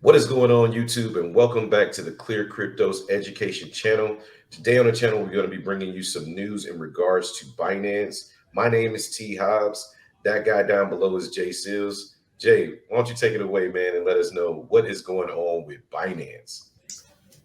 What is going on, YouTube? And welcome back to the ClearCryptos education channel. Today on the channel, we're going to be bringing you some news in regards to Binance. My name is T. Hobbs. That guy down below is Jay Seals. Jay, why don't you take it away, man, and let us know what is going on with Binance?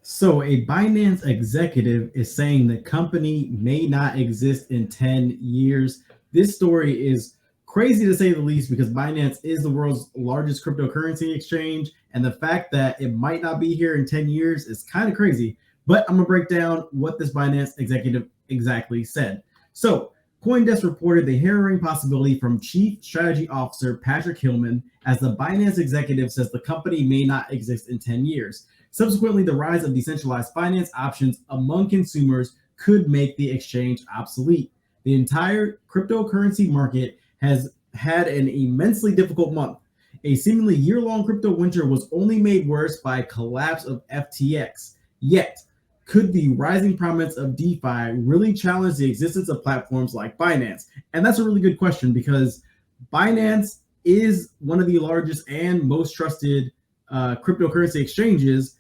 So, a Binance executive is saying the company may not exist in 10 years. This story is crazy to say the least because Binance is the world's largest cryptocurrency exchange. And the fact that it might not be here in 10 years is kind of crazy. But I'm going to break down what this Binance executive exactly said. So, CoinDesk reported the harrowing possibility from Chief Strategy Officer Patrick Hillman as the Binance executive says the company may not exist in 10 years. Subsequently, the rise of decentralized finance options among consumers could make the exchange obsolete. The entire cryptocurrency market has had an immensely difficult month. A seemingly year-long crypto winter was only made worse by a collapse of FTX. Yet, could the rising prominence of DeFi really challenge the existence of platforms like Binance? And that's a really good question because Binance is one of the largest and most trusted cryptocurrency exchanges,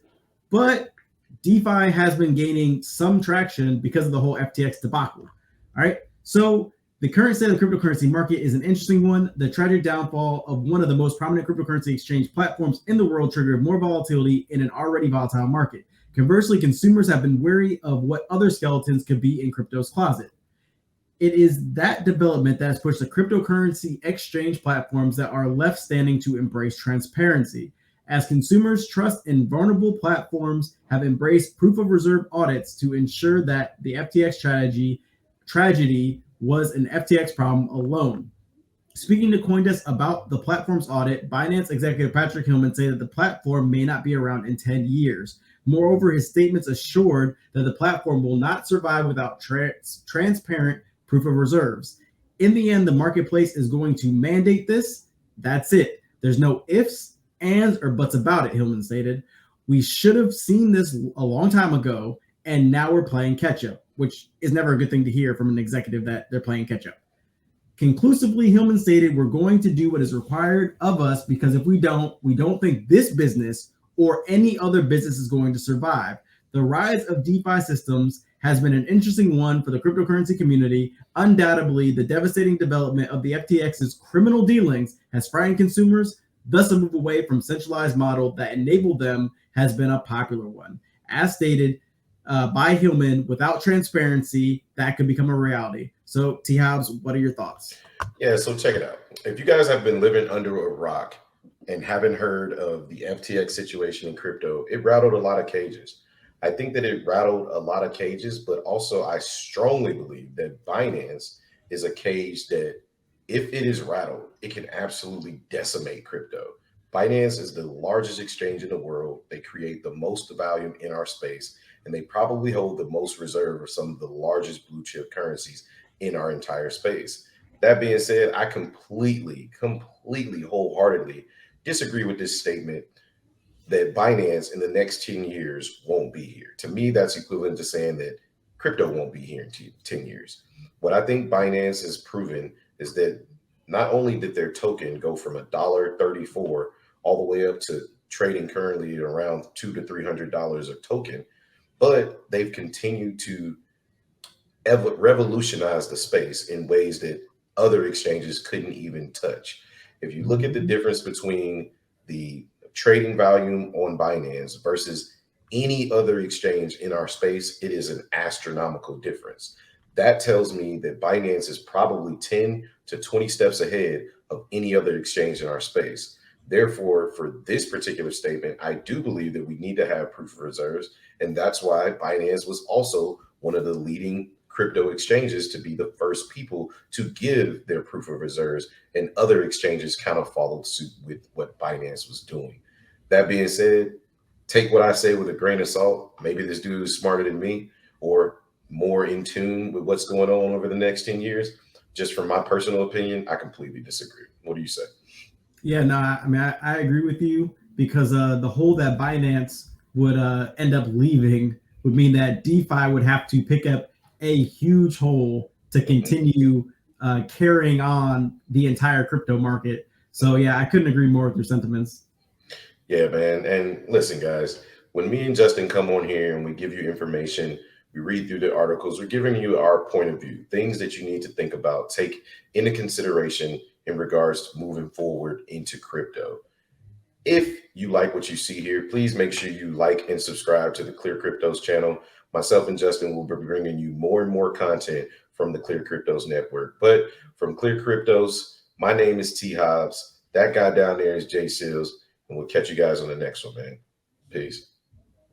but DeFi has been gaining some traction because of the whole FTX debacle. All right. So the current state of the cryptocurrency market is an interesting one. The tragic downfall of one of the most prominent cryptocurrency exchange platforms in the world triggered more volatility in an already volatile market. Conversely, consumers have been wary of what other skeletons could be in crypto's closet. It is that development that has pushed the cryptocurrency exchange platforms that are left standing to embrace transparency. As consumers' trust in vulnerable platforms have embraced proof of reserve audits to ensure that the FTX tragedy was an FTX problem alone. Speaking to CoinDesk about the platform's audit, Binance executive Patrick Hillman said that the platform may not be around in 10 years. Moreover, his statements assured that the platform will not survive without transparent proof of reserves. In the end, the marketplace is going to mandate this. That's it. There's no ifs, ands, or buts about it, Hillman stated. We should have seen this a long time ago, and now we're playing catch up, which is never a good thing to hear from an executive that they're playing catch up. Conclusively, Hillman stated, we're going to do what is required of us because if we don't think this business or any other business is going to survive. The rise of DeFi systems has been an interesting one for the cryptocurrency community. Undoubtedly, the devastating development of the FTX's criminal dealings has frightened consumers. Thus, a move away from centralized model that enabled them has been a popular one. As stated by Hillman, without transparency, that could become a reality. So, T. Hobbs, what are your thoughts? Yeah, so check it out. If you guys have been living under a rock and haven't heard of the FTX situation in crypto, it rattled a lot of cages. I think that it rattled a lot of cages, but also I strongly believe that Binance is a cage that if it is rattled, it can absolutely decimate crypto. Binance is the largest exchange in the world. They create the most volume in our space, and they probably hold the most reserve of some of the largest blue chip currencies in our entire space. That being said, I completely, wholeheartedly disagree with this statement that Binance in the next 10 years won't be here. To me, that's equivalent to saying that crypto won't be here in 10 years. What I think Binance has proven is that not only did their token go from $1.34 all the way up to trading currently at around $200 to $300 a token, but they've continued to revolutionize the space in ways that other exchanges couldn't even touch. If you look at the difference between the trading volume on Binance versus any other exchange in our space, it is an astronomical difference. That tells me that Binance is probably 10 to 20 steps ahead of any other exchange in our space. Therefore, for this particular statement, I do believe that we need to have proof of reserves. And that's why Binance was also one of the leading crypto exchanges to be the first people to give their proof of reserves, and other exchanges kind of followed suit with what Binance was doing. That being said, take what I say with a grain of salt. Maybe this dude is smarter than me or more in tune with what's going on over the next 10 years. Just from my personal opinion, I completely disagree. What do you say? Yeah, no, I mean, I agree with you because the hole that Binance would end up leaving would mean that DeFi would have to pick up a huge hole to continue carrying on the entire crypto market. So, yeah, I couldn't agree more with your sentiments. Yeah, man. And listen, guys, when me and Justin come on here and we give you information, we read through the articles, we're giving you our point of view, things that you need to think about, take into consideration in regards to moving forward into crypto. If you like what you see here, please make sure you like and subscribe to the Clear Cryptos channel. Myself and Justin will be bringing you more and more content from the Clear Cryptos network. But from Clear Cryptos, my name is T Hobbs. That guy down there is Jay Seals. And we'll catch you guys on the next one, man. Peace.